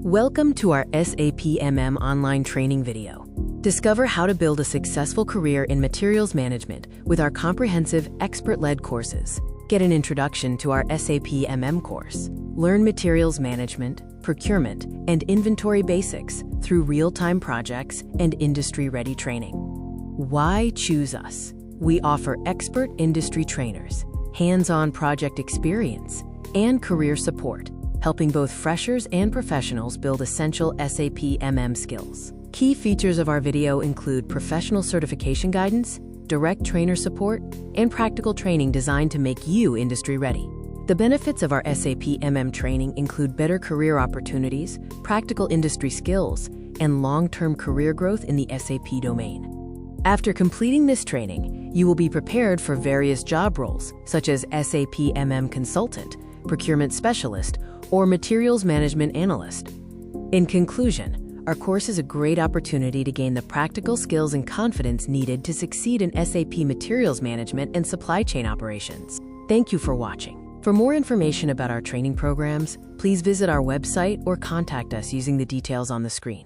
Welcome to our SAP MM online training video. Discover how to build a successful career in materials management with our comprehensive expert-led courses. Get an introduction to our SAP MM course. Learn materials management, procurement, and inventory basics through real-time projects and industry-ready training. Why choose us? We offer expert industry trainers, hands-on project experience, and career support, helping both freshers and professionals build essential SAP MM skills. Key features of our video include professional certification guidance, direct trainer support, and practical training designed to make you industry ready. The benefits of our SAP MM training include better career opportunities, practical industry skills, and long-term career growth in the SAP domain. After completing this training, you will be prepared for various job roles, such as SAP MM Consultant, Procurement Specialist, or Materials Management Analyst. In conclusion, our course is a great opportunity to gain the practical skills and confidence needed to succeed in SAP Materials Management and Supply Chain Operations. Thank you for watching. For more information about our training programs, please visit our website or contact us using the details on the screen.